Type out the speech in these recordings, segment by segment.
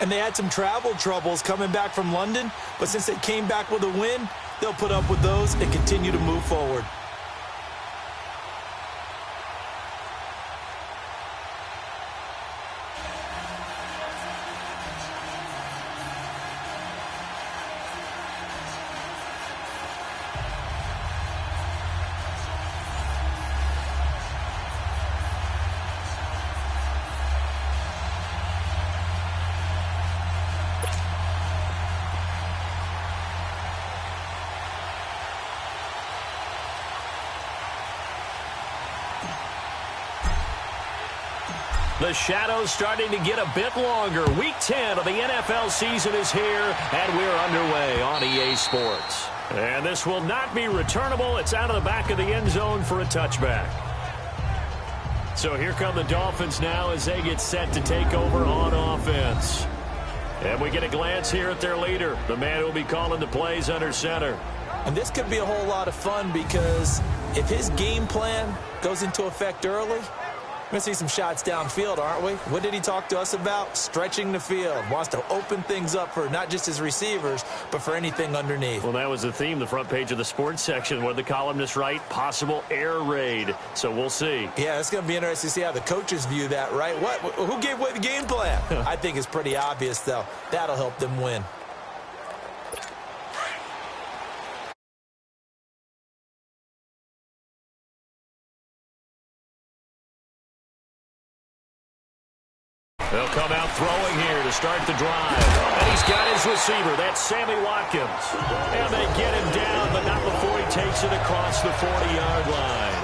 And they had some travel troubles coming back from London, but since they came back with a win, they'll put up with those and continue to move forward. The shadow's starting to get a bit longer. Week 10 of the NFL season is here, and we're underway on EA Sports. And this will not be returnable. It's out of the back of the end zone for a touchback. So here come the Dolphins now as they get set to take over on offense. And we get a glance here at their leader, the man who will be calling the plays under center. And this could be a whole lot of fun because if his game plan goes into effect early, we're going to see some shots downfield, aren't we? What did he talk to us about? Stretching the field. Wants to open things up for not just his receivers, but for anything underneath. Well, that was the theme, the front page of the sports section. What did the columnists write? Possible air raid. So we'll see. Yeah, it's going to be interesting to see how the coaches view that, right? Who gave away the game plan? I think it's pretty obvious, though. That'll help them win. They'll come out throwing here to start the drive. And he's got his receiver. That's Sammy Watkins. And they get him down, but not before he takes it across the 40-yard line.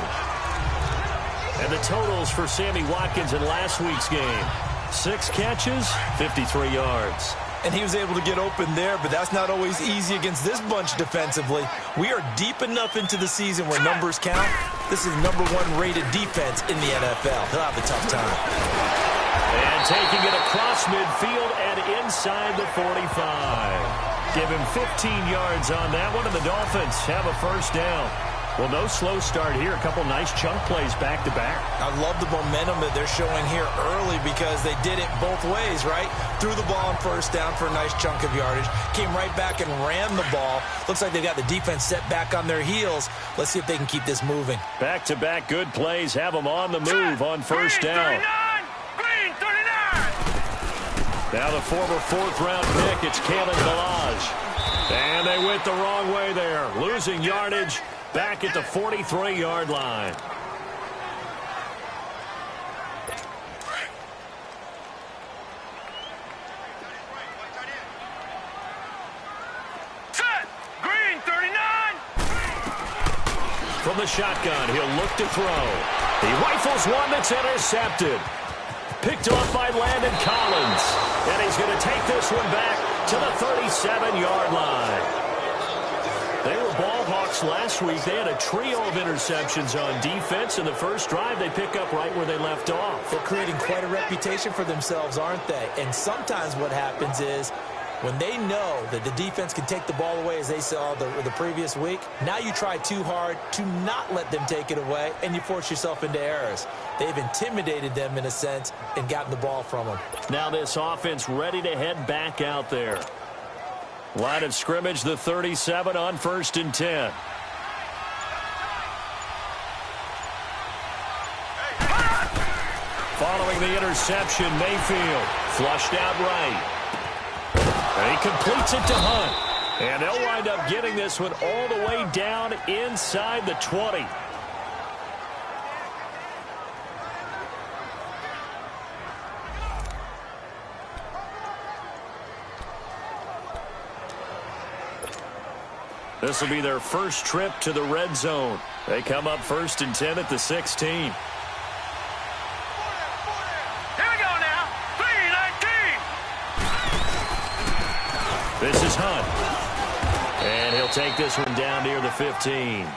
And the totals for Sammy Watkins in last week's game: 6 catches, 53 yards. And he was able to get open there, but that's not always easy against this bunch defensively. We are deep enough into the season where numbers count. This is #1 rated defense in the NFL. He'll have a tough time. And taking it across midfield and inside the 45. Give him 15 yards on that one, and the Dolphins have a first down. Well, no slow start here. A couple nice chunk plays back-to-back. I love the momentum that they're showing here early because they did it both ways, right? Threw the ball on first down for a nice chunk of yardage. Came right back and ran the ball. Looks like they got the defense set back on their heels. Let's see if they can keep this moving. Back-to-back good plays have them on the move on first down. Now the former 4th-round pick, it's Kalen Ballage. And they went the wrong way there. Losing yardage back at the 43-yard line. Set! Green, 39! From the shotgun, he'll look to throw. He rifles one that's intercepted. Picked off by Landon Collins. And he's going to take this one back to the 37-yard line. They were ball hawks last week. They had a trio of interceptions on defense. In the first drive, they pick up right where they left off. They're creating quite a reputation for themselves, aren't they? And sometimes what happens is when they know that the defense can take the ball away, as they saw the previous week, now you try too hard to not let them take it away, and you force yourself into errors. They've intimidated them, in a sense, and gotten the ball from them. Now this offense ready to head back out there. Line of scrimmage, the 37 on 1st and 10. Following the interception, Mayfield flushed out right. And he completes it to Hunt. And they'll wind up getting this one all the way down inside the 20. This will be their first trip to the red zone. They come up 1st and 10 at the 16. Here we go now. 3-19. This is Hunt. And he'll take this one down near the 15.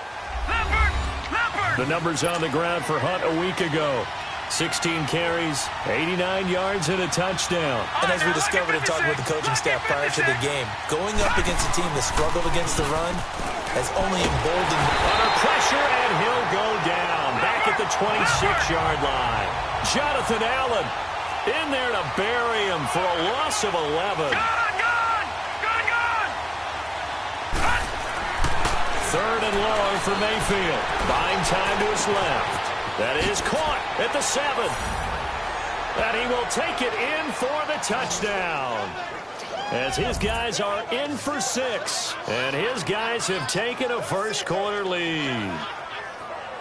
The numbers on the ground for Hunt a week ago: 16 carries, 89 yards, and a touchdown. And as we discovered in talking with the coaching staff prior to the game, going up against a team that struggled against the run has only emboldened. Under pressure, and he'll go down back at the 26-yard line. Jonathan Allen. In there to bury him for a loss of 11. Third and long for Mayfield. Buying time to his left. That is caught at the 7. And he will take it in for the touchdown. As his guys are in for 6. And his guys have taken a first-quarter lead.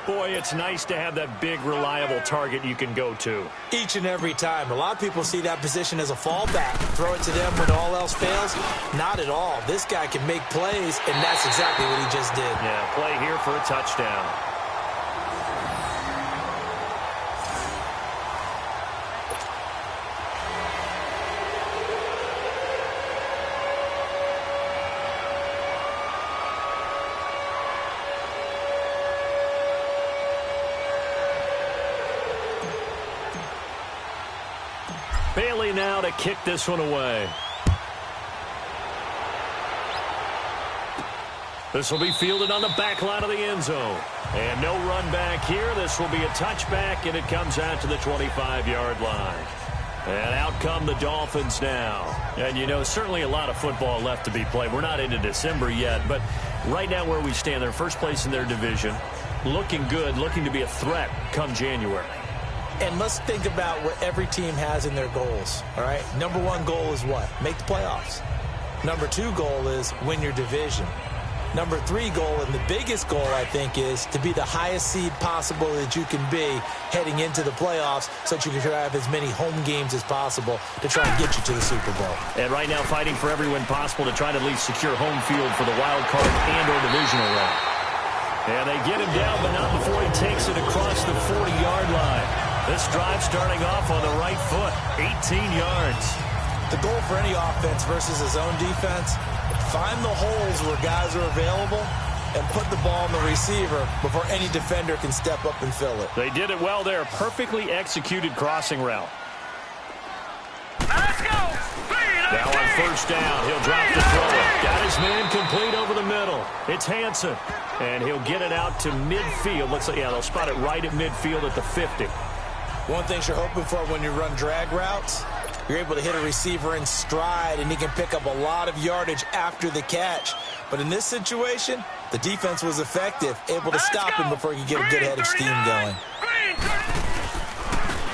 Boy, it's nice to have that big, reliable target you can go to. Each and every time. A lot of people see that position as a fallback. Throw it to them when all else fails. Not at all. This guy can make plays, and that's exactly what he just did. Yeah, play here for a touchdown. Bailey now to kick this one away. This will be fielded on the back line of the end zone. And no run back here. This will be a touchback, and it comes out to the 25-yard line. And out come the Dolphins now. And, you know, certainly a lot of football left to be played. We're not into December yet, but right now where we stand, they're first place in their division. Looking good, looking to be a threat come January. And let's think about what every team has in their goals, all right? Number 1 goal is what? Make the playoffs. Number 2 goal is win your division. Number 3 goal, and the biggest goal, I think, is to be the highest seed possible that you can be heading into the playoffs so that you can have as many home games as possible to try and get you to the Super Bowl. And right now fighting for every win possible to try to at least secure home field for the wild card and or divisional round. And they get him down, but not before he takes it across the 40-yard line. This drive starting off on the right foot, 18 yards. The goal for any offense versus his own defense, find the holes where guys are available and put the ball on the receiver before any defender can step up and fill it. They did it well there. Perfectly executed crossing route. Let's go. Now on first down, he'll drop the throw. Got his man complete over the middle. It's Hansen, and he'll get it out to midfield. Looks like, yeah, they'll spot it right at midfield at the 50. One thing you're hoping for when you run drag routes, you're able to hit a receiver in stride, and he can pick up a lot of yardage after the catch. But in this situation, the defense was effective, able to stop him before he could get a good head of steam going.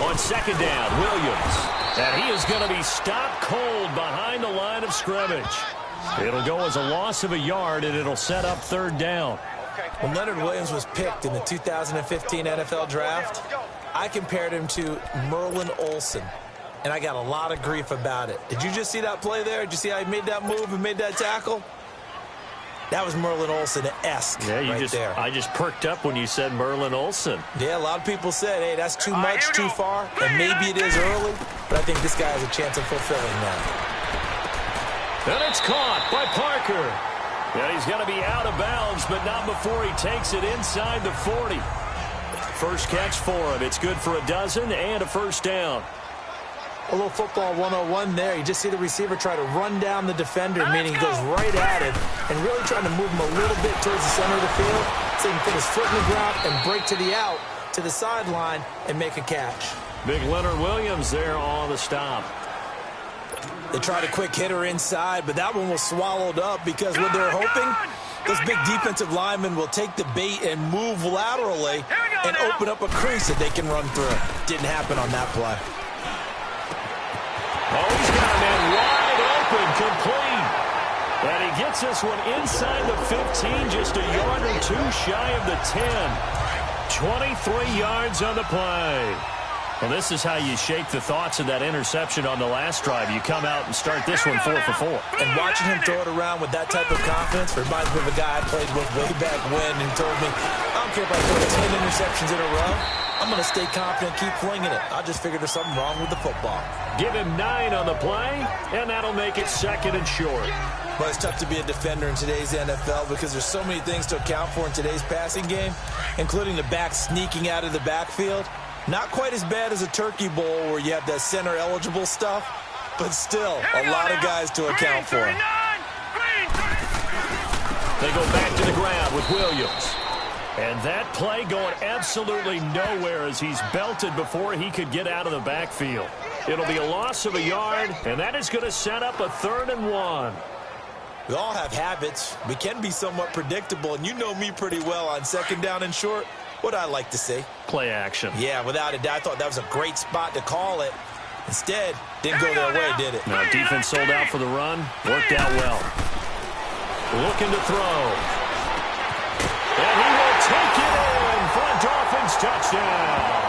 On second down, Williams. And he is going to be stopped cold behind the line of scrimmage. It'll go as a loss of a yard, and it'll set up third down. When Leonard Williams was picked in the 2015 NFL Draft, I compared him to Merlin Olsen, and I got a lot of grief about it. Did you just see that play there? Did you see how he made that move and made that tackle? That was Merlin Olsen-esque there. I just perked up when you said Merlin Olsen. Yeah, a lot of people said, hey, that's too much, too far, and maybe it is early, but I think this guy has a chance of fulfilling that. And it's caught by Parker. Yeah, he's going to be out of bounds, but not before he takes it inside the 40. First catch for him. It's good for a dozen and a first down. A little football 101 there. You just see the receiver try to run down the defender, meaning he goes right at him and really trying to move him a little bit towards the center of the field so he can put his foot in the ground and break to the out, to the sideline, and make a catch. Big Leonard Williams there on the stop. They tried a quick hitter inside, but that one was swallowed up because what they're hoping, this big defensive lineman will take the bait and move laterally and open up a crease that they can run through. Didn't happen on that play. Oh, he's got a man wide open, complete. And he gets this one inside the 15, just a yard or two shy of the 10. 23 yards on the play. Well, this is how you shake the thoughts of that interception on the last drive. You come out and start this one 4 for 4. And watching him throw it around with that type of confidence reminds me of a guy I played with way back when and told me, I don't care if I throw 10 interceptions in a row. I'm going to stay confident, keep flinging it. I just figured there's something wrong with the football. Give him 9 on the play, and that'll make it second and short. But it's tough to be a defender in today's NFL because there's so many things to account for in today's passing game, including the back sneaking out of the backfield. Not quite as bad as a turkey bowl where you have that center-eligible stuff, but still a lot of guys to account for. They go back to the ground with Williams. And that play going absolutely nowhere as he's belted before he could get out of the backfield. It'll be a loss of a yard, and that is going to set up a 3rd and 1. We all have habits. We can be somewhat predictable, and you know me pretty well on 2nd down and short. What I like to see? Play action. Yeah, without a doubt. I thought that was a great spot to call it. Instead, didn't go their way, did it? Now, defense sold out for the run. Worked out well. Looking to throw. And he will take it in for a Dolphins touchdown.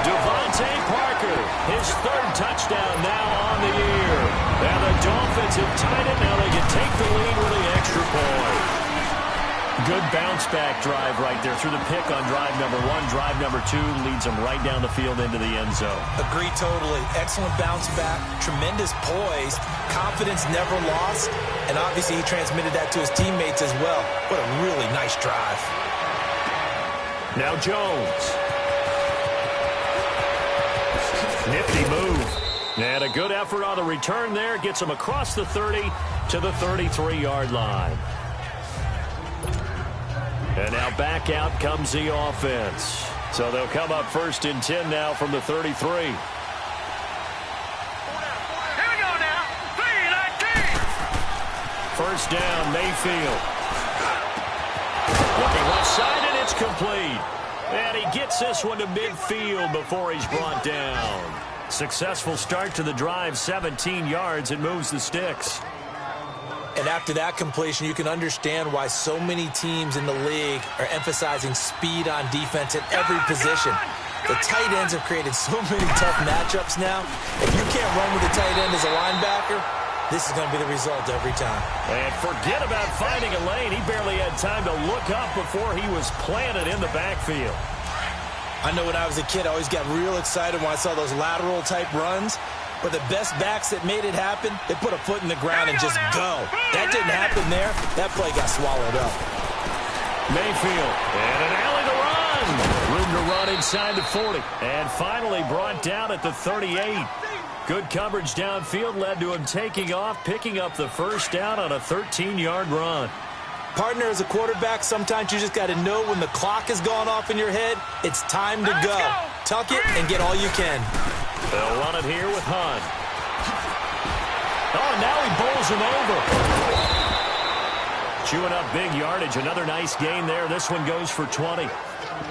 Devontae Parker, his 3rd touchdown now on the year. And the Dolphins have tied it. Now they can take the lead with the extra point. Good bounce-back drive right there through the pick on drive number 1. Drive number 2 leads them right down the field into the end zone. Agree totally. Excellent bounce-back, tremendous poise, confidence never lost, and obviously he transmitted that to his teammates as well. What a really nice drive. Now Jones. Nifty move. And a good effort on the return there. Gets him across the 30 to the 33-yard line. And now back out comes the offense. So they'll come up 1st and 10 now from the 33. Here we go now. 3-19. 1st down, Mayfield. Looking left side, and it's complete. And he gets this one to midfield before he's brought down. Successful start to the drive, 17 yards, and moves the sticks. And after that completion, you can understand why so many teams in the league are emphasizing speed on defense at every position. The tight ends have created so many tough matchups now. If you can't run with a tight end as a linebacker, this is going to be the result every time. And forget about finding a lane. He barely had time to look up before he was planted in the backfield. I know when I was a kid, I always got real excited when I saw those lateral-type runs. But the best backs that made it happen, they put a foot in the ground and just go. That didn't happen there. That play got swallowed up. Mayfield, and an alley to run. Room to run inside the 40. And finally brought down at the 38. Good coverage downfield led to him taking off, picking up the 1st down on a 13-yard run. Partner, as a quarterback, sometimes you just got to know when the clock has gone off in your head, it's time to go. Tuck it and get all you can. They'll run it here with Hunt. Oh, now he bowls him over. Chewing up big yardage. Another nice gain there. This one goes for 20.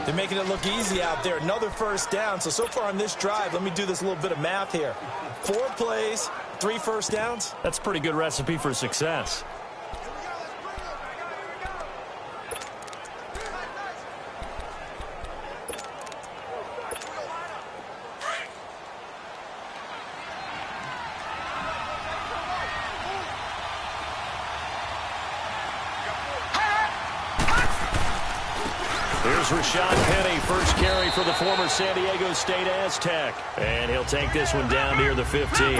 They're making it look easy out there. Another 1st down. So far on this drive, let me do this little bit of math here. 4 plays, 3 1st downs. That's a pretty good recipe for success. Rashad Penny, first carry for the former San Diego State Aztec. And he'll take this one down near the 15.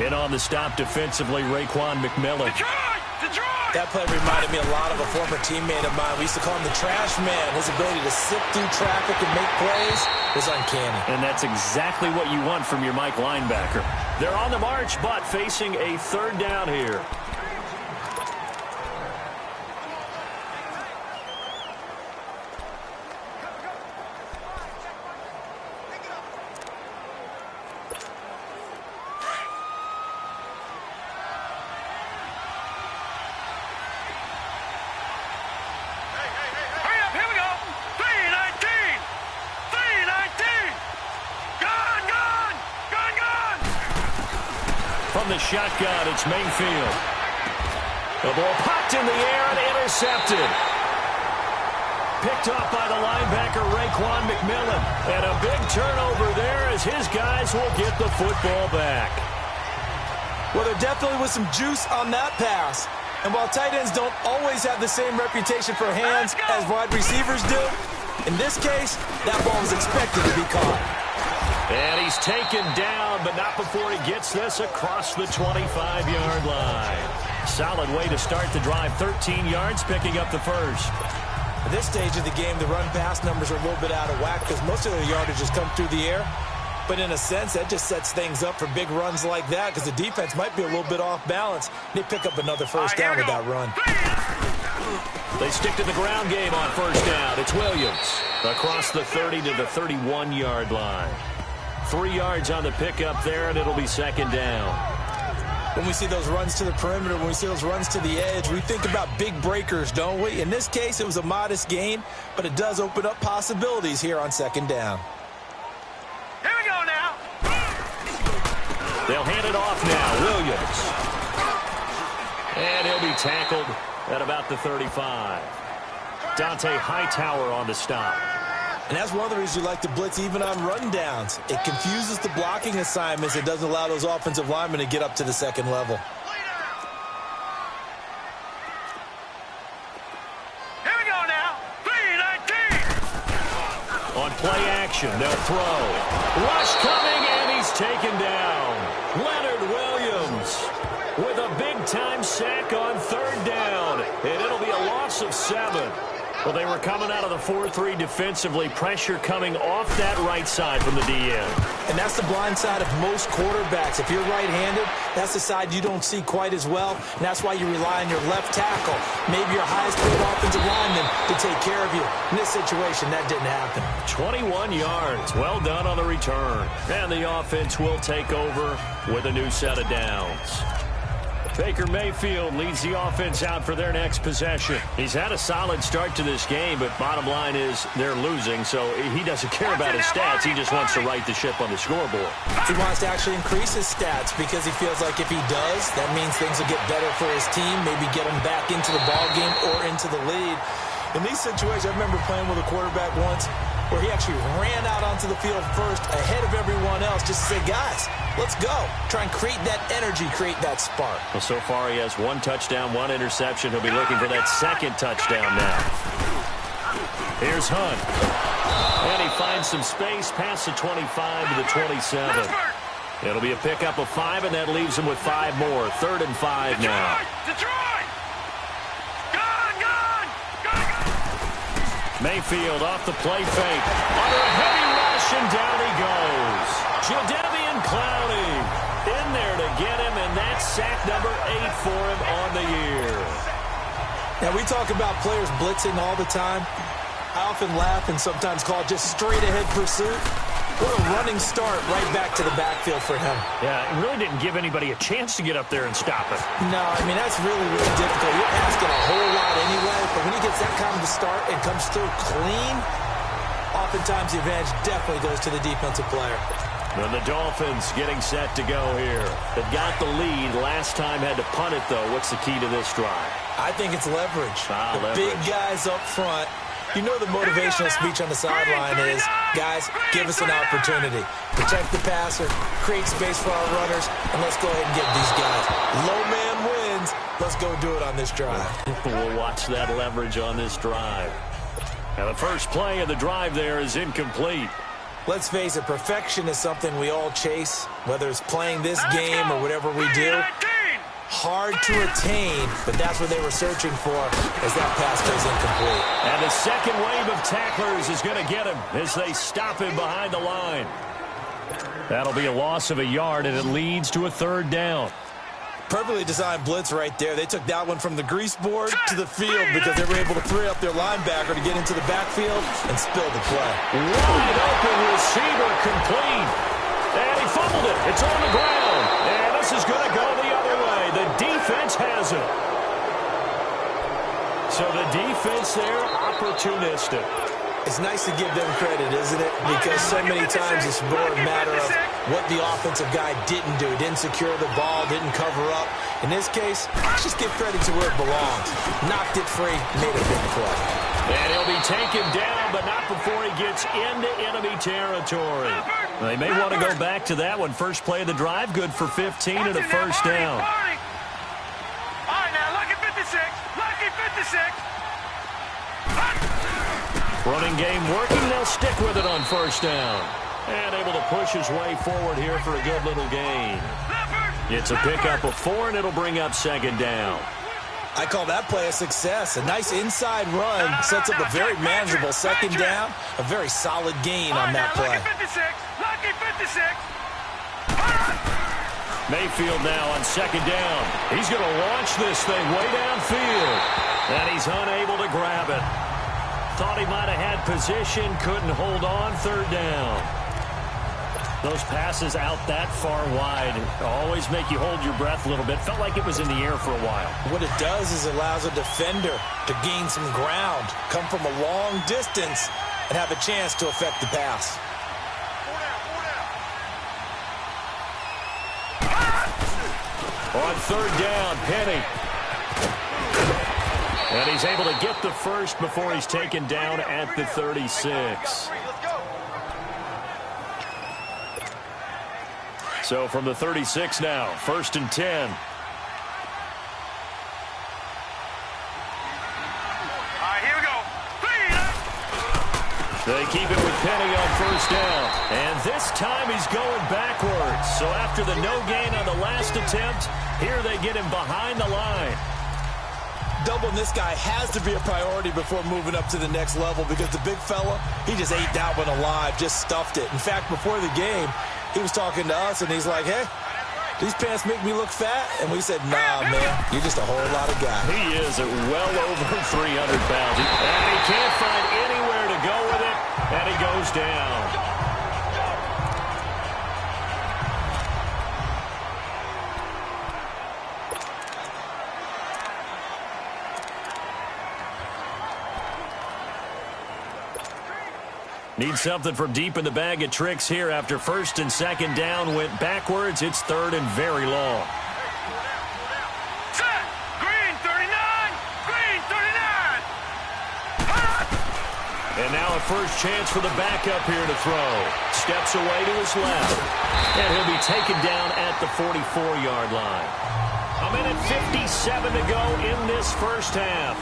In on the stop defensively, Raekwon McMillan. That play reminded me a lot of a former teammate of mine. We used to call him the trash man. His ability to sift through traffic and make plays was uncanny. And that's exactly what you want from your Mike linebacker. They're on the march, but facing a 3rd down here. From the shotgun, it's Mayfield. The ball popped in the air and intercepted. Picked up by the linebacker, Raekwon McMillan. And a big turnover there as his guys will get the football back. Well, there definitely was some juice on that pass. And while tight ends don't always have the same reputation for hands as wide receivers do, in this case, that ball was expected to be caught. And he's taken down, but not before he gets this across the 25-yard line. Solid way to start the drive. 13 yards, picking up the 1st. At this stage of the game, the run-pass numbers are a little bit out of whack because most of their yardage has come through the air. But in a sense, that just sets things up for big runs like that because the defense might be a little bit off balance. They pick up another 1st down with that run. They stick to the ground game on first down. It's Williams across the 30 to the 31-yard line. 3 yards on the pickup there, and it'll be second down. When we see those runs to the perimeter, when we see those runs to the edge, we think about big breakers, don't we? In this case, it was a modest gain, but it does open up possibilities here on second down. Here we go now. They'll hand it off now. Williams. And he'll be tackled at about the 35. Dante Hightower on the stop. And that's one of the reasons you like to blitz even on rundowns. It confuses the blocking assignments. It doesn't allow those offensive linemen to get up to the second level. Here we go now. 3-19. On play action, they'll throw. Rush coming, and he's taken down. Leonard Williams with a big-time sack on third down. And it'll be a loss of 7. Well, they were coming out of the 4-3 defensively. Pressure coming off that right side from the DN. And that's the blind side of most quarterbacks. If you're right-handed, that's the side you don't see quite as well. And that's why you rely on your left tackle, maybe your highest-paid offensive lineman, to take care of you. In this situation, that didn't happen. 21 yards. Well done on the return. And the offense will take over with a new set of downs. Baker Mayfield leads the offense out for their next possession. He's had a solid start to this game, but bottom line is they're losing, so he doesn't care about his stats. He just wants to right the ship on the scoreboard. He wants to actually increase his stats because he feels like if he does, that means things will get better for his team, maybe get him back into the ball game or into the lead. In these situations, I remember playing with a quarterback once where he actually ran out onto the field first ahead of everyone else just to say, guys, let's go. Try and create that energy, create that spark. Well, so far he has 1 touchdown, 1 interception. He'll be looking for that second touchdown now. Here's Hunt. And he finds some space past the 25 to the 27. It'll be a pickup of 5, and that leaves him with 5 more. 3rd and 5 now. Detroit! Mayfield off the play fake. Under a heavy rush, and down he goes. Jadeveon Clowney in there to get him, and that's sack number 8 for him on the year. Now, we talk about players blitzing all the time. I often laugh and sometimes call it just straight-ahead pursuit. What a running start right back to the backfield for him. Yeah, it really didn't give anybody a chance to get up there and stop it. No, I mean, that's really, really difficult. You're asking a whole lot anyway, but when he gets that kind of a start and comes through clean, oftentimes the advantage definitely goes to the defensive player. And the Dolphins getting set to go here. They've got the lead. Last time had to punt it, though. What's the key to this drive? I think it's leverage. Leverage. Big guys up front. You know the motivational speech on the sideline is, guys, give us an opportunity. Protect the passer, create space for our runners, and let's go ahead and get these guys. Low man wins. Let's go do it on this drive. We'll watch that leverage on this drive. Now the first play of the drive there is incomplete. Let's face it, perfection is something we all chase, whether it's playing this game or whatever we do. Hard to attain, but that's what they were searching for as that pass goes incomplete. And the second wave of tacklers is going to get him as they stop him behind the line. That'll be a loss of a yard, and it leads to a 3rd down. Perfectly designed blitz right there. They took that one from the grease board to the field because they were able to free up their linebacker to get into the backfield and spill the play. Wide open receiver complete. And he fumbled it. It's on the ground. And this is going to go the other way. The defense has it. So the defense there, opportunistic. It's nice to give them credit, isn't it? Because so many times it's more a matter of what the offensive guy didn't do. Didn't secure the ball, didn't cover up. In this case, let's just give credit to where it belongs. Knocked it free, made a big play. And he'll be taken down, but not before he gets into enemy territory. They may want to go back to that one. First play of the drive, good for 15 and a first down. All right, now, lucky 56. Lucky 56. Running game working. They'll stick with it on first down. And able to push his way forward here for a good little gain. It's a pickup of 4, and it'll bring up 2nd down. I call that play a success. A nice inside run sets up a very manageable 2nd down. A very solid gain on that play. Lucky 56. Mayfield now on 2nd down. He's going to launch this thing way downfield. And he's unable to grab it. Thought he might have had position, couldn't hold on, third down. Those passes out that far wide always make you hold your breath a little bit. Felt like it was in the air for a while. What it does is it allows a defender to gain some ground, come from a long distance, and have a chance to affect the pass. On third down, Penny. And he's able to get the first before he's taken down at the 36. So from the 36 now, 1st and 10. Here we go. They keep it with Penny on 1st down. And this time he's going backwards. So after the no gain on the last attempt, here they get him behind the line. Doubling this guy has to be a priority before moving up to the next level because the big fella, he just ate that one alive, just stuffed it. In fact, before the game, he was talking to us, and he's like, hey, these pants make me look fat? And we said, nah, man, you're just a whole lot of guy. He is at well over 300 pounds. And he can't find anywhere to go with it, and he goes down. Need something from deep in the bag of tricks here after 1st and 2nd down went backwards. It's 3rd and very long. Set. Green 39. Green 39. And now a first chance for the backup here to throw. Steps away to his left. And he'll be taken down at the 44-yard line. A minute 57 to go in this first half.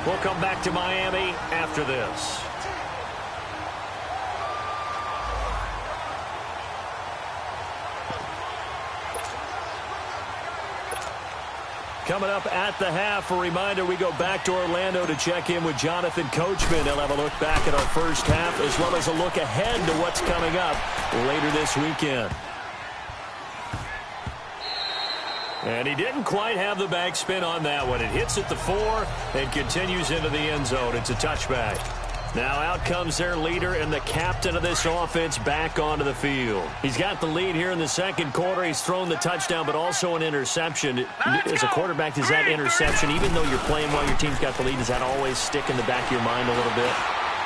We'll come back to Miami after this. Coming up at the half, a reminder, we go back to Orlando to check in with Jonathan Coachman. He'll have a look back at our first half as well as a look ahead to what's coming up later this weekend. And he didn't quite have the backspin on that one. It hits at the 4 and continues into the end zone. It's a touchback. Now out comes their leader and the captain of this offense back onto the field. He's got the lead here in the second quarter. He's thrown the touchdown, but also an interception. As a quarterback, does that interception, even though you're playing while your team's got the lead, does that always stick in the back of your mind a little bit?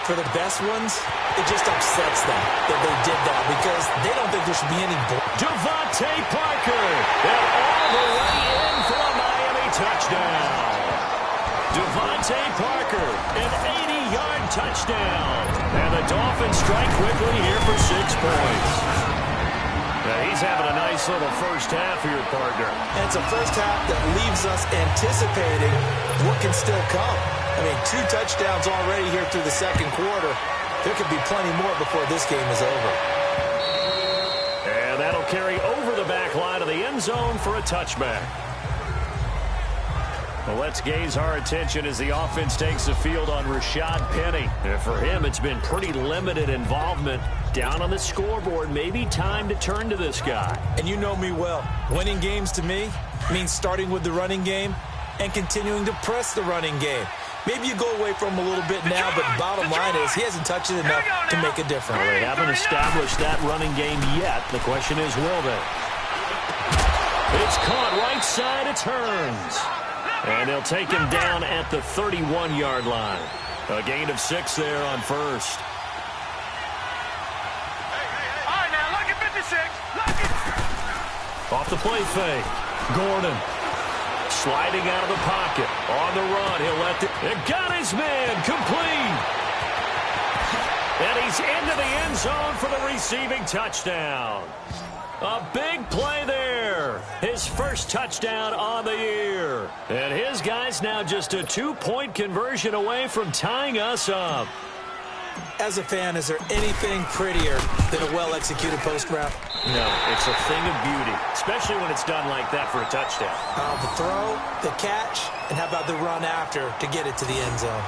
For the best ones, it just upsets them that they did that because they don't think there should be any... Devontae Parker, and all the way in for a Miami touchdown. Devontae Parker, an 80-yard touchdown. And the Dolphins strike quickly here for 6 points. Now he's having a nice little first half here, partner. And it's a first half that leaves us anticipating what can still come. I mean, 2 touchdowns already here through the second quarter. There could be plenty more before this game is over. And that'll carry over the back line of the end zone for a touchback. Well, let's gaze our attention as the offense takes the field on Rashad Penny. And for him, it's been pretty limited involvement. Down on the scoreboard, maybe time to turn to this guy. And you know me well. Winning games to me means starting with the running game and continuing to press the running game. Maybe you go away from him a little bit now, but bottom line is he hasn't touched it enough to make a difference. Well, they haven't established that running game yet. The question is, will they? It's caught right side, it turns. And they'll take him down at the 31-yard line. A gain of 6 there on first. All right, now, lucky 56. Lucky. Off the play fake. Gordon sliding out of the pocket. On the run, he'll let it got his man complete. And he's into the end zone for the receiving touchdown. A big play there. His first touchdown on the year. And his guy's now just a 2-point conversion away from tying us up. As a fan, is there anything prettier than a well-executed post route? No, it's a thing of beauty, especially when it's done like that for a touchdown. The throw, the catch, and how about the run after to get it to the end zone?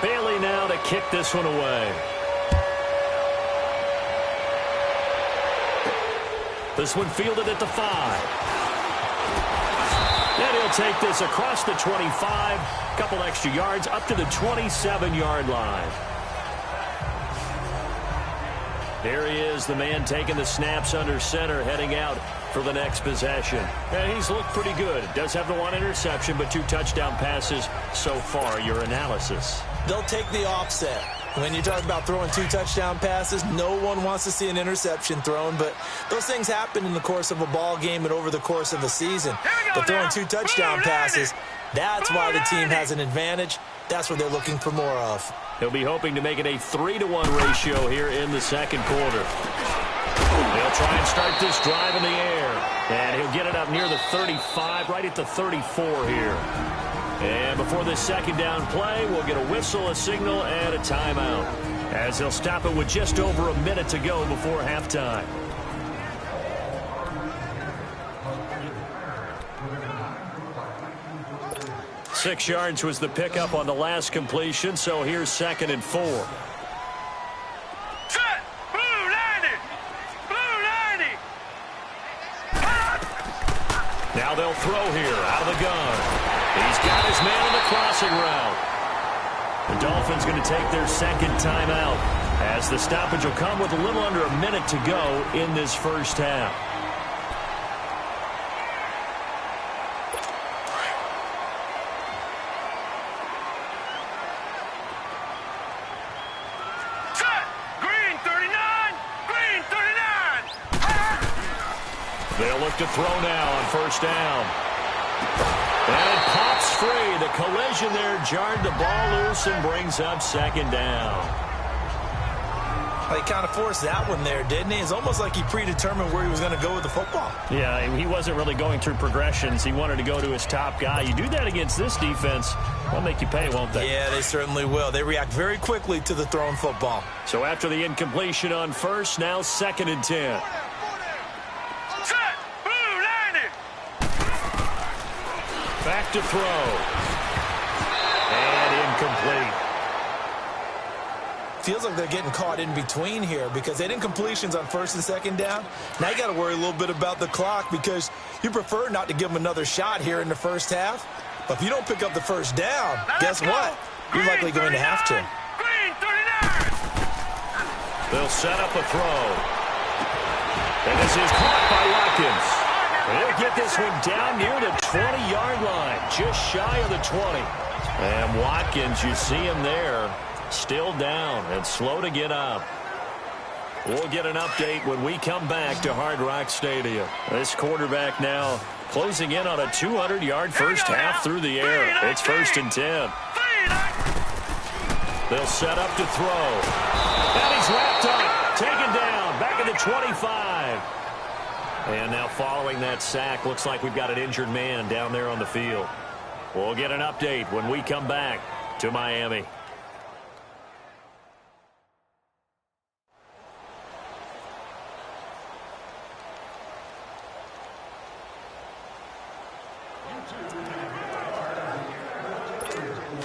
Bailey now to kick this one away. This one fielded at the 5. And he'll take this across the 25. A couple extra yards up to the 27-yard line. Here he is, the man taking the snaps under center, heading out for the next possession. And he's looked pretty good. Does have the 1 interception, but 2 touchdown passes so far. Your analysis? They'll take the offset. When you talk about throwing 2 touchdown passes, no one wants to see an interception thrown, but those things happen in the course of a ball game and over the course of the season. But throwing 2 touchdown passes, that's why the team has an advantage. That's what they're looking for more of. He'll be hoping to make it a 3-to-1 ratio here in the second quarter. He'll try and start this drive in the air. And he'll get it up near the 35, right at the 34 here. And before this second down play, we'll get a whistle, a signal, and a timeout, as he'll stop it with just over a minute to go before halftime. Six yards was the pickup on the last completion, so here's 2nd and 4. Set! Blue 90! Blue 90! Now they'll throw here out of the gun. He's got his man in the crossing route. The Dolphins going to take their second timeout, as the stoppage will come with a little under a minute to go in this first half. They'll look to throw now on first down. And it pops free. The collision there jarred the ball loose and brings up second down. He kind of forced that one there, didn't he? It's almost like he predetermined where he was going to go with the football. Yeah, he wasn't really going through progressions. He wanted to go to his top guy. You do that against this defense, they'll make you pay, won't they? Yeah, they certainly will. They react very quickly to the thrown football. So after the incompletion on first, now 2nd and 10. Back to throw. And incomplete. Feels like they're getting caught in between here because they did incompletions on first and second down. Now you got to worry a little bit about the clock because you prefer not to give them another shot here in the first half. But if you don't pick up the first down, guess what? You're likely going to have to. They'll set up a throw. And this is caught by Watkins. They'll get this one down near the 20-yard line, just shy of the 20. And Watkins, you see him there, still down and slow to get up. We'll get an update when we come back to Hard Rock Stadium. This quarterback now closing in on a 200-yard first half through the air. It's 1st and 10. They'll set up to throw. And he's wrapped up, taken down, back at the 25. And now following that sack, looks like we've got an injured man down there on the field. We'll get an update when we come back to Miami.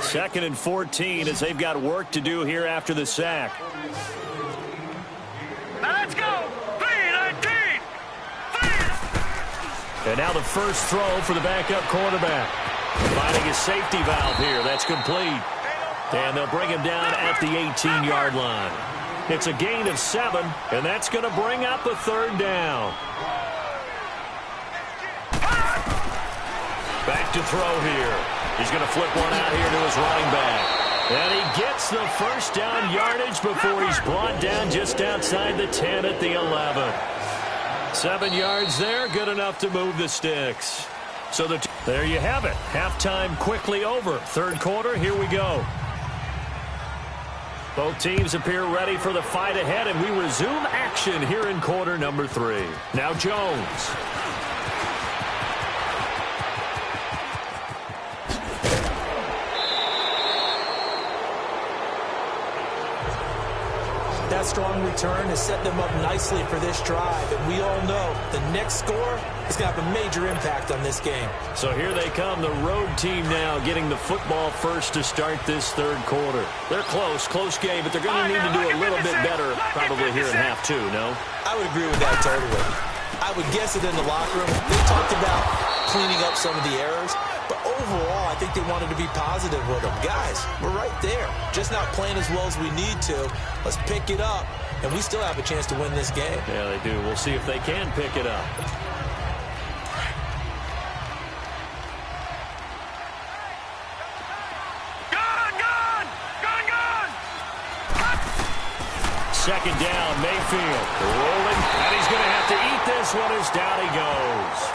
Second and 14 as they've got work to do here after the sack. Now let's go. And now the first throw for the backup quarterback. Finding his safety valve here. That's complete. And they'll bring him down at the 18-yard line. It's a gain of 7, and that's going to bring up a 3rd down. Back to throw here. He's going to flip one out here to his running back. And he gets the first down yardage before he's brought down just outside the 10 at the 11. 7 yards there, good enough to move the sticks. So there you have it. Halftime quickly over. Third quarter, here we go. Both teams appear ready for the fight ahead, and we resume action here in quarter number 3. Now Jones. That strong return has set them up nicely for this drive, and we all know the next score is going to have a major impact on this game. So here they come, the road team now getting the football first to start this third quarter. They're close game, but they're going to need to do a little bit better probably here in half 2, no? I would agree with that totally. I would guess it in the locker room. They talked about cleaning up some of the errors, but overall, I think they wanted to be positive with them. Guys, we're right there. Just not playing as well as we need to. Let's pick it up, and we still have a chance to win this game. Yeah, they do. We'll see if they can pick it up. Second down, Mayfield rolling, and he's going to have to eat this one as down he goes.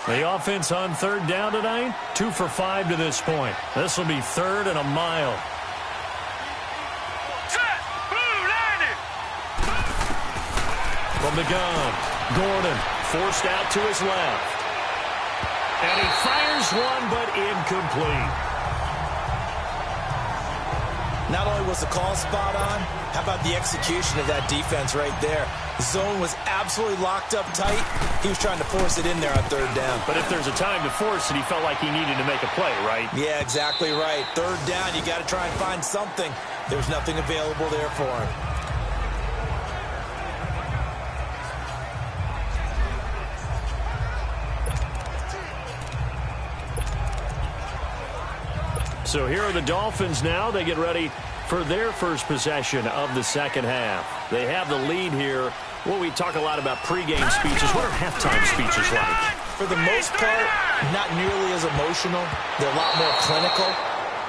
The offense on third down tonight, 2 for 5 to this point. This will be 3rd and a mile. From the gun, Gordon forced out to his left. And he fires one, but incomplete. Not only was the call spot on, how about the execution of that defense right there? The zone was absolutely locked up tight. He was trying to force it in there on third down. But if there's a time to force it, he felt like he needed to make a play, right? Yeah, exactly right. Third down, you got to try and find something. There was nothing available there for him. So here are the Dolphins now. They get ready for their first possession of the second half. They have the lead here. Well, we talk a lot about pregame speeches. What are halftime speeches like? For the most part, not nearly as emotional. They're a lot more clinical.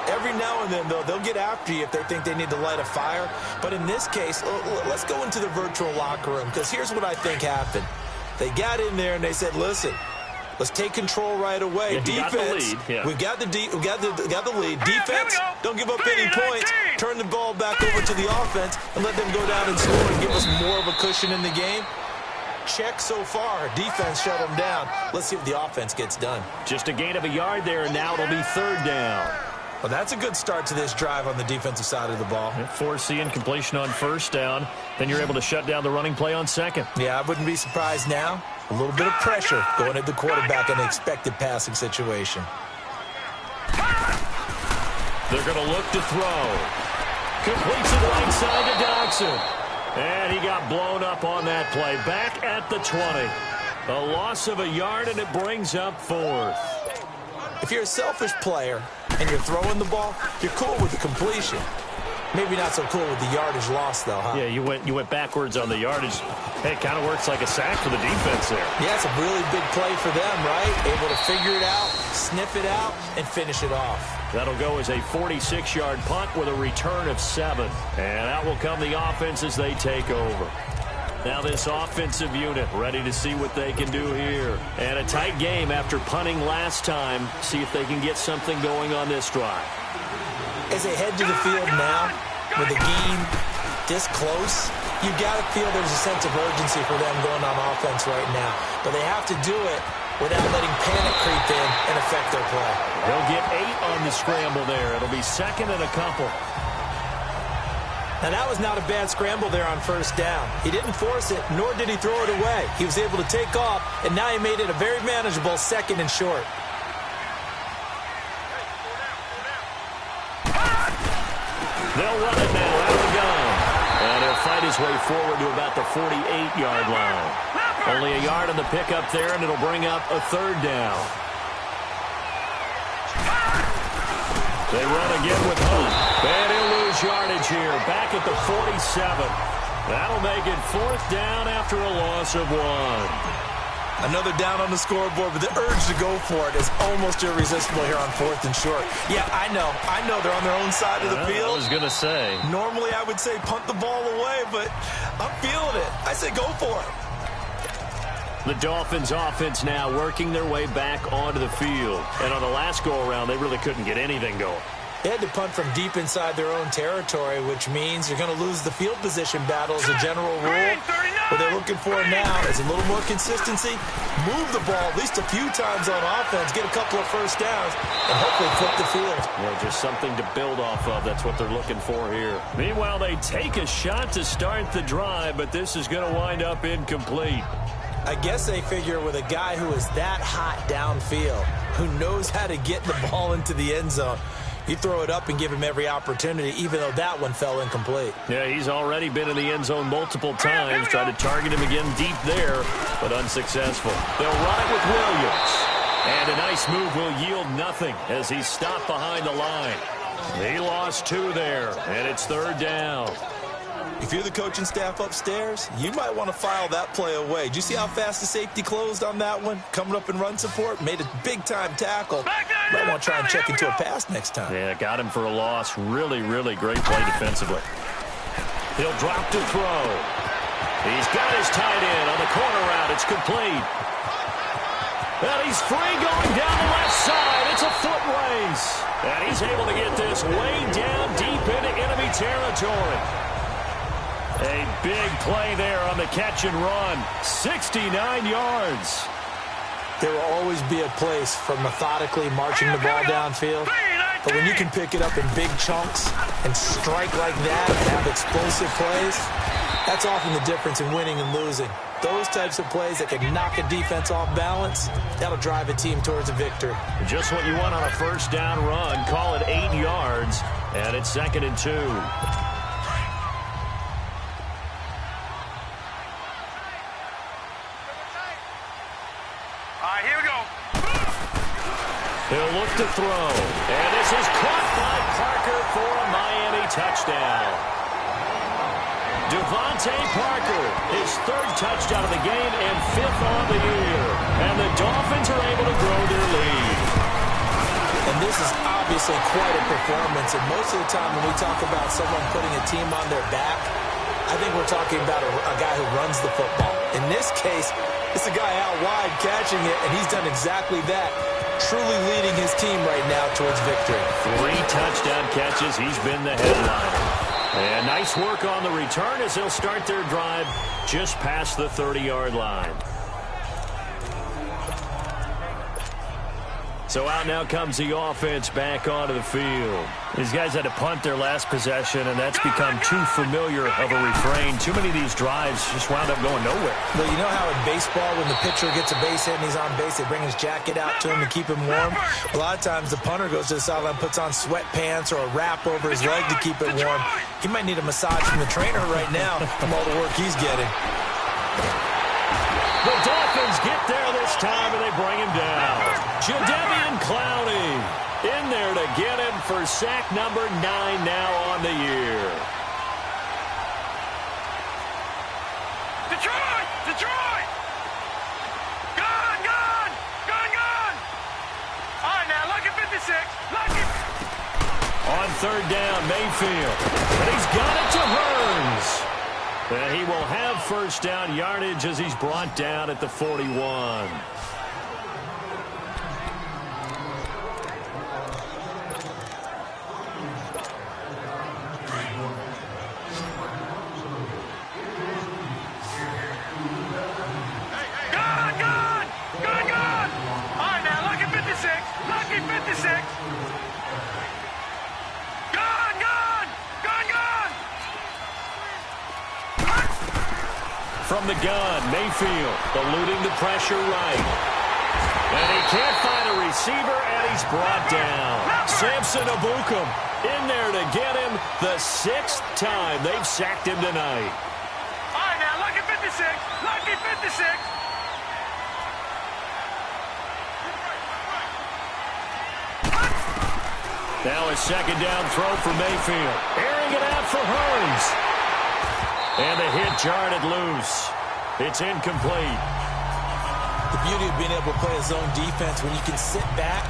Every now and then, though, they'll get after you if they think they need to light a fire. But in this case, let's go into the virtual locker room, because here's what I think happened. They got in there and they said, listen, let's take control right away. Yeah, defense, we've got the lead. Defense, don't give up any points. Turn the ball back over to the offense and let them go down and score and give us more of a cushion in the game. Check so far. Defense shut them down. Let's see what the offense gets done. Just a gain of a yard there, and now it'll be third down. Well, that's a good start to this drive on the defensive side of the ball. Force the incompletion on first down. Then you're able to shut down the running play on second. Yeah, I wouldn't be surprised now. A little bit of pressure going at the quarterback in an expected passing situation. They're going to look to throw. Completes it right side to Dodson. And he got blown up on that play. Back at the 20. A loss of a yard, and it brings up 4th. If you're a selfish player and you're throwing the ball, you're cool with the completion. Maybe not so cool with the yardage loss, though, huh? Yeah, you went backwards on the yardage. Hey, it kind of works like a sack for the defense there. Yeah, it's a really big play for them, right? Able to figure it out, sniff it out, and finish it off. That'll go as a 46-yard punt with a return of 7. And out will come the offense as they take over. Now this offensive unit ready to see what they can do here. And a tight game after punting last time. See if they can get something going on this drive. As they head to the field now, with the game this close, you got to feel there's a sense of urgency for them going on offense right now. But they have to do it without letting panic creep in and affect their play. They'll get 8 on the scramble there. It'll be second and a couple. Now, that was not a bad scramble there on first down. He didn't force it, nor did he throw it away. He was able to take off, and now he made it a very manageable second and short. They'll run it now out of the gun. And he'll fight his way forward to about the 48-yard line. Only a yard on the pickup there, and it'll bring up a third down. They run again with Hunt. And he'll lose yardage here. Back at the 47. That'll make it 4th down after a loss of 1. Another down on the scoreboard, but the urge to go for it is almost irresistible here on 4th and short. Yeah, I know they're on their own side of the field. I was going to say. Normally I would say punt the ball away, but I'm feeling it. I say go for it. The Dolphins offense now working their way back onto the field. And on the last go-around, they really couldn't get anything going. They had to punt from deep inside their own territory, which means you're going to lose the field position battle as a general rule. What they're looking for now is a little more consistency, move the ball at least a few times on offense, get a couple of first downs, and hopefully flip the field. Yeah, just something to build off of. That's what they're looking for here. Meanwhile, they take a shot to start the drive, but this is going to wind up incomplete. I guess they figure with a guy who is that hot downfield, who knows how to get the ball into the end zone, You throw it up and give him every opportunity, even though that one fell incomplete. Yeah, he's already been in the end zone multiple times, tried to target him again deep there, but unsuccessful. They'll run it with Williams. And a nice move will yield nothing as he's stopped behind the line. He lost 2 there, and it's 3rd down. If you're the coaching staff upstairs, you might want to file that play away. Did you see how fast the safety closed on that one? Coming up in run support, made a big-time tackle. Might want to try and check into a pass next time. Yeah, got him for a loss. Really, really great play defensively. He'll drop to throw. He's got his tight end on the corner route. It's complete. And he's free going down the left side. It's a foot race. And he's able to get this way down deep into enemy territory. A big play there on the catch and run. 69 yards. There will always be a place for methodically marching the ball downfield. But when you can pick it up in big chunks and strike like that and have explosive plays, that's often the difference in winning and losing. Those types of plays that can knock a defense off balance, that'll drive a team towards a victory. Just what you want on a first down run. Call it 8 yards, and it's 2nd and 2. Here we go. He'll look to throw. And this is caught by Parker for a Miami touchdown. Devontae Parker, his 3rd touchdown of the game and 5th on the year. And the Dolphins are able to grow their lead. And this is obviously quite a performance. And most of the time when we talk about someone putting a team on their back, I think we're talking about a guy who runs the football. In this case, it's a guy out wide catching it, and he's done exactly that, truly leading his team right now towards victory. 3 touchdown catches. He's been the headliner. And nice work on the return as they'll start their drive just past the 30-yard line. So out now comes the offense back onto the field. These guys had to punt their last possession, and that's become too familiar of a refrain. Too many of these drives just wound up going nowhere. Well, you know how in baseball, when the pitcher gets a base hit and he's on base, they bring his jacket out to him to keep him warm? A lot of times the punter goes to the sideline, puts on sweatpants or a wrap over his leg to keep it warm. He might need a massage from the trainer right now from all the work he's getting. The Dolphins get there this time, and they bring him down. Jadeveon Clowney in there to get him for sack number 9 now on the year. Detroit! Detroit! Gone! Gone! Gone! Gone! All right, now, lucky 56. Lucky. On 3rd down, Mayfield. And he's got it to Hearns. And he will have first down yardage as he's brought down at the 41. Gone! Gone! Gone! Gone! All right, now, lucky 56. Lucky 56. Gone! Gone! Gone! Gone! From the gun, Mayfield eluding the pressure right. And he can't find a receiver, and he's brought down. Samson Ebukam in there to get him the 6th time they've sacked him tonight. All right, now, lucky 56. Lucky 56. Now a 2nd down throw for Mayfield. Airing it out for Hearns. And the hit jarred it loose. It's incomplete. The beauty of being able to play a zone defense when you can sit back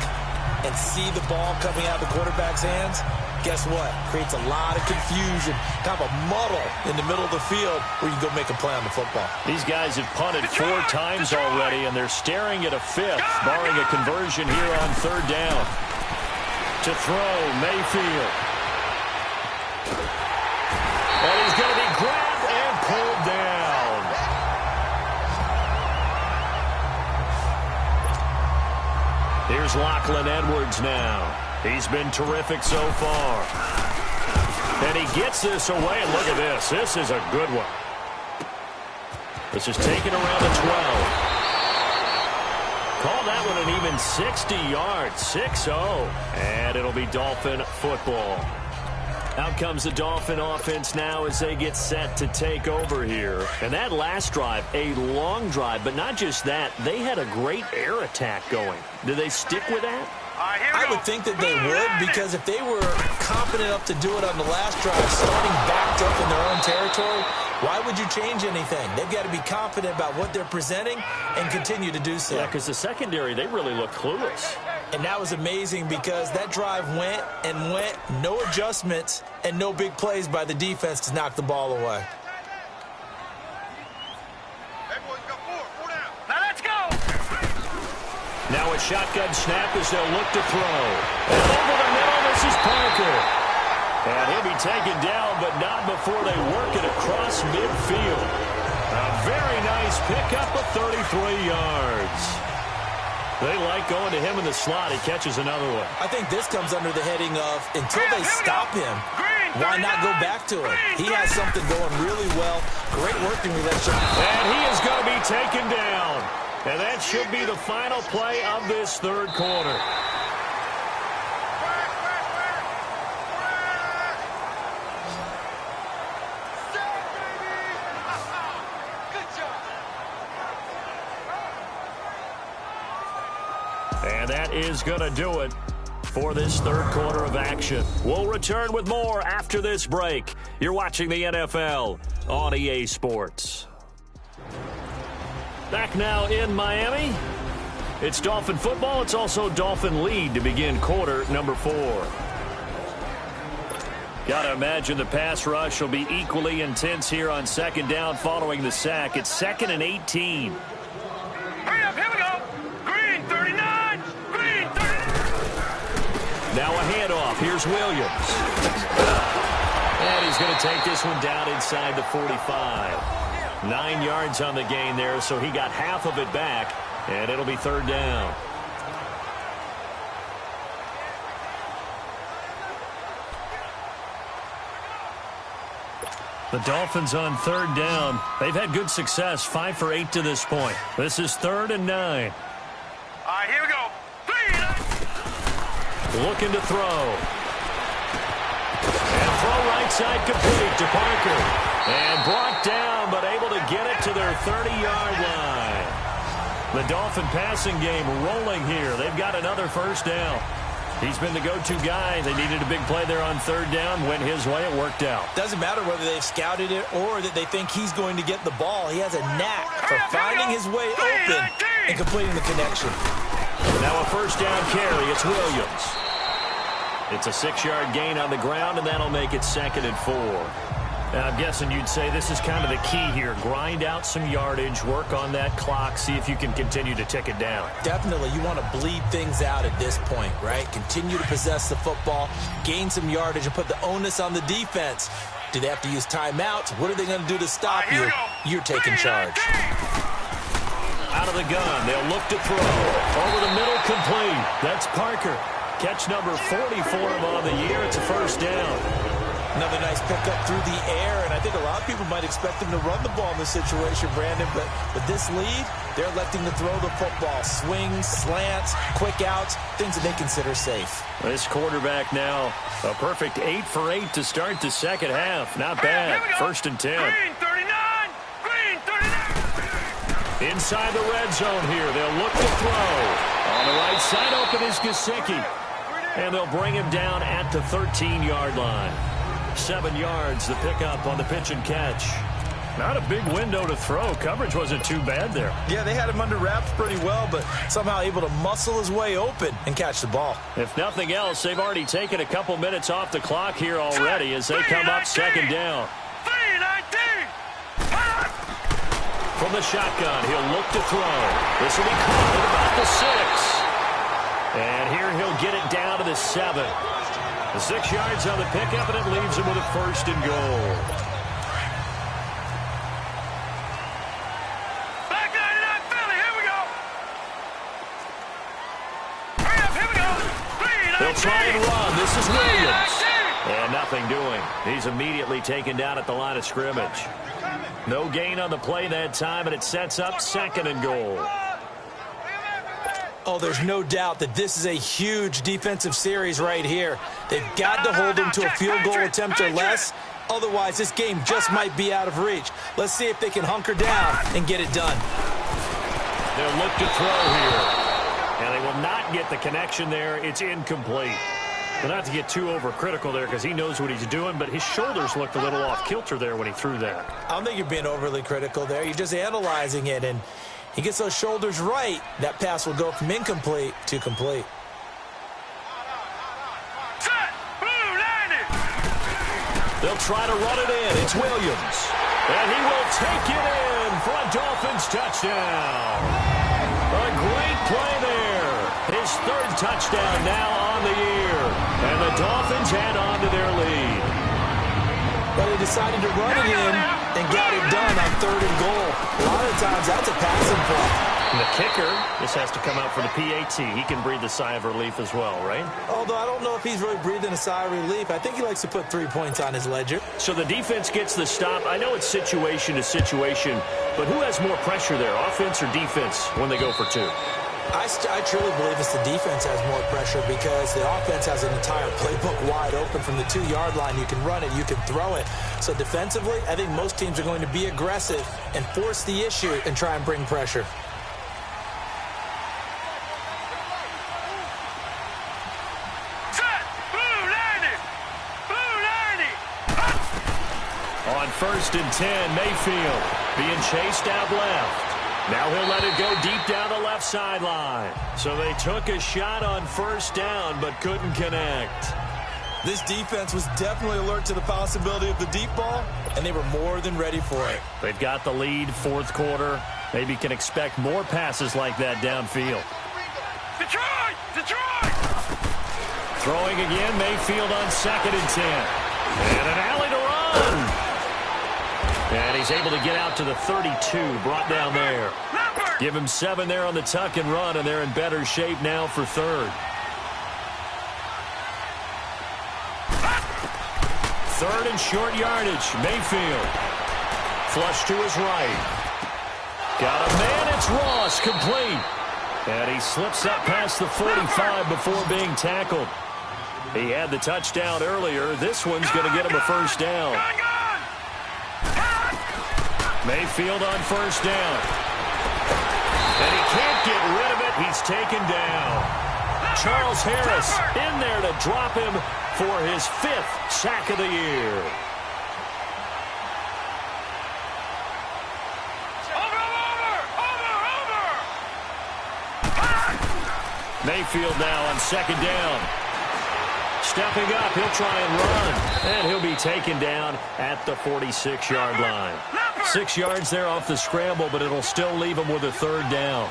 and see the ball coming out of the quarterback's hands, guess what? Creates a lot of confusion, kind of a muddle in the middle of the field where you go make a play on the football. These guys have punted 4 times already, and they're staring at a 5th, barring a conversion here on 3rd down. To throw, Mayfield. And he's going to be grabbed and pulled down. Here's Lachlan Edwards now. He's been terrific so far. And he gets this away, and look at this. This is a good one. This is taken around the 12. Call that one an even 60 yards, 6-0. And it'll be Dolphin football. Out comes the Dolphin offense now as they get set to take over here. And that last drive, a long drive, but not just that. They had a great air attack going. Do they stick with that? I would think that they would, because if they were confident enough to do it on the last drive, starting backed up in their own territory, why would you change anything? They've got to be confident about what they're presenting and continue to do so. Yeah, because the secondary, they really look clueless. And that was amazing because that drive went and went, no adjustments and no big plays by the defense to knock the ball away. Now a shotgun snap as they'll look to throw. And over the middle, this is Parker. And he'll be taken down, but not before they work it across midfield. A very nice pickup of 33 yards. They like going to him in the slot. He catches another one. I think this comes under the heading of, until they stop him, why not go back to him? He has something going really well. Great working relationship. And he is going to be taken down. And that should be the final play of this third quarter. And that is going to do it for this third quarter of action. We'll return with more after this break. You're watching the NFL on EA Sports. Back now in Miami. It's Dolphin football. It's also Dolphin lead to begin quarter number 4. Got to imagine the pass rush will be equally intense here on second down following the sack. It's 2nd and 18. Hurry up, here we go. Green, 39. Green, 39. Now a handoff. Here's Williams. And he's going to take this one down inside the 45. 9 yards on the gain there, so he got half of it back, and it'll be third down. The Dolphins on third down. They've had good success, 5 for 8 to this point. This is 3rd and 9. All right, here we go. Looking to throw. And throw right side complete to Parker. And brought down, but able to get it to their 30-yard line. The Dolphin passing game rolling here. They've got another first down. He's been the go-to guy. They needed a big play there on third down. Went his way. It worked out. Doesn't matter whether they've scouted it or that they think he's going to get the ball. He has a knack for finding his way open and completing the connection. Now a first down carry. It's Williams. It's a 6-yard gain on the ground, and that'll make it 2nd and 4. Now, I'm guessing you'd say this is kind of the key here. Grind out some yardage, work on that clock, see if you can continue to tick it down. Definitely. You want to bleed things out at this point, right? Continue to possess the football, gain some yardage, and put the onus on the defense. Do they have to use timeouts? What are they going to do to stop you? You're taking charge. Out of the gun, they'll look to throw. Over the middle, complete. That's Parker. Catch number 40 for him on the year. It's a first down. Another nice pickup through the air, and I think a lot of people might expect him to run the ball in this situation, Brandon, but with this lead, they're electing to throw the football. Swings, slants, quick outs, things that they consider safe. This quarterback now, a perfect 8 for 8 to start the second half. Not bad. 1st and 10. Green, 39. Green, 39. Inside the red zone here. They'll look to throw. On the right side, open is Gesicki. And they'll bring him down at the 13-yard line. 7 yards, the pickup on the pitch and catch. Not a big window to throw. Coverage wasn't too bad there. Yeah, they had him under wraps pretty well, but somehow able to muscle his way open and catch the ball. If nothing else, they've already taken a couple minutes off the clock here already as they come up second down. 3-19. From the shotgun, he'll look to throw. This will be caught at about the 6. And here he'll get it down to the 7. The 6 yards on the pickup, and it leaves him with a 1st and goal. Back 99 Philly, here we go. Hurry up, here we go. 3-19. They'll try and run. This is Williams. And nothing doing. He's immediately taken down at the line of scrimmage. No gain on the play that time, and it sets up 2nd and goal. Oh, there's no doubt that this is a huge defensive series right here. They've got to hold them to a field goal attempt or less. Otherwise, this game just might be out of reach. Let's see if they can hunker down and get it done. They'll look to throw here. And they will not get the connection there. It's incomplete. But not to get too overcritical there because he knows what he's doing, but his shoulders looked a little off kilter there when he threw that. I don't think you're being overly critical there. You're just analyzing it, and he gets those shoulders right. That pass will go from incomplete to complete. They'll try to run it in. It's Williams. And he will take it in for a Dolphins touchdown. A great play there. His third touchdown now on the year. And the Dolphins head on to their lead. But he decided to run it in and got it done on 3rd and goal. A lot of times that's a passing play. And the kicker, this has to come out for the PAT. He can breathe a sigh of relief as well, right? Although I don't know if he's really breathing a sigh of relief. I think he likes to put 3 points on his ledger. So the defense gets the stop. I know it's situation to situation, but who has more pressure there, offense or defense, when they go for 2? I truly believe it's the defense has more pressure because the offense has an entire playbook wide open from the 2-yard line. You can run it, you can throw it. So defensively, I think most teams are going to be aggressive and force the issue and try and bring pressure. On 1st and 10, Mayfield being chased out left. Now he'll let it go deep down the left sideline. So they took a shot on 1st down but couldn't connect. This defense was definitely alert to the possibility of the deep ball, and they were more than ready for it. They've got the lead, 4th quarter. Maybe can expect more passes like that downfield. Detroit! Detroit! Throwing again, Mayfield on 2nd and 10. And an alley to run. And he's able to get out to the 32, brought down there. Give him 7 there on the tuck and run, and they're in better shape now for 3rd. 3rd and short yardage. Mayfield. Flush to his right. Got a man. It's Ross. Complete. And he slips up past the 45 before being tackled. He had the touchdown earlier. This one's going to get him a 1st down. Mayfield on 1st down. And he can't get rid of it. He's taken down. Charles Harris in there to drop him for his 5th sack of the year. Mayfield now on 2nd down. Stepping up, he'll try and run. And he'll be taken down at the 46-yard line. 6 yards there off the scramble, but it'll still leave him with a 3rd down.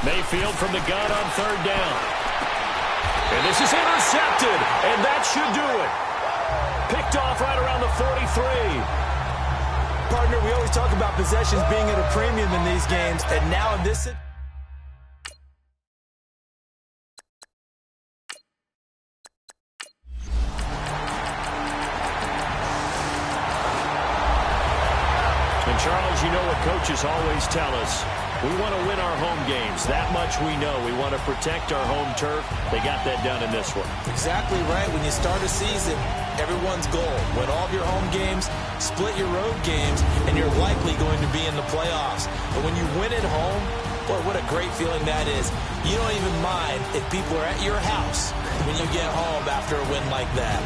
Mayfield from the gun on 3rd down. And this is intercepted, and that should do it. Picked off right around the 43. Partner, we always talk about possessions being at a premium in these games, and now in this... And Charles, you know what coaches always tell us. We want to win our home games. That much we know. We want to protect our home turf. They got that done in this one. Exactly right. When you start a season, everyone's goal. Win all of your home games, split your road games, and you're likely going to be in the playoffs. But when you win at home, boy, what a great feeling that is. You don't even mind if people are at your house when you get home after a win like that.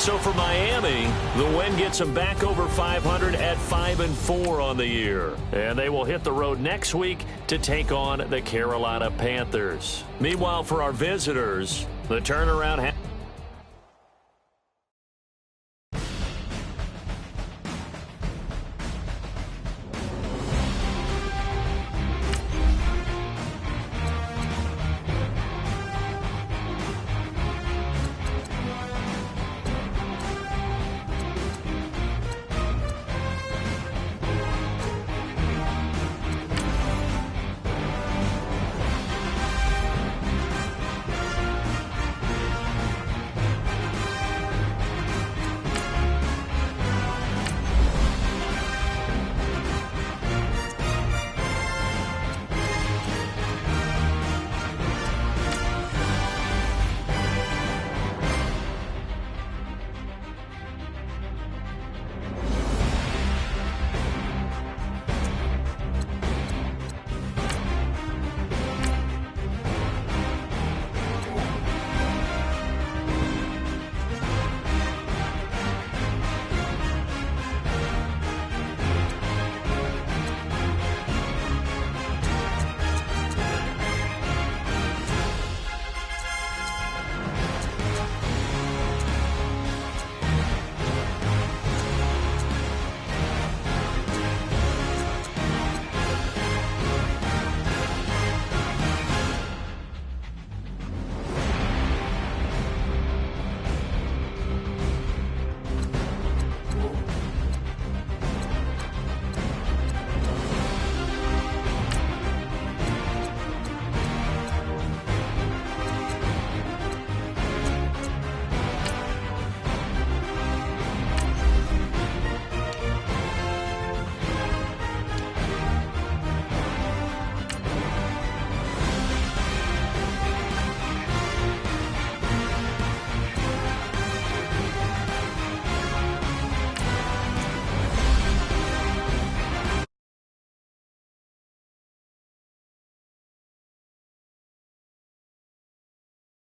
So for Miami, the win gets them back over 500 at 5-4 on the year. And they will hit the road next week to take on the Carolina Panthers. Meanwhile, for our visitors, the turnaround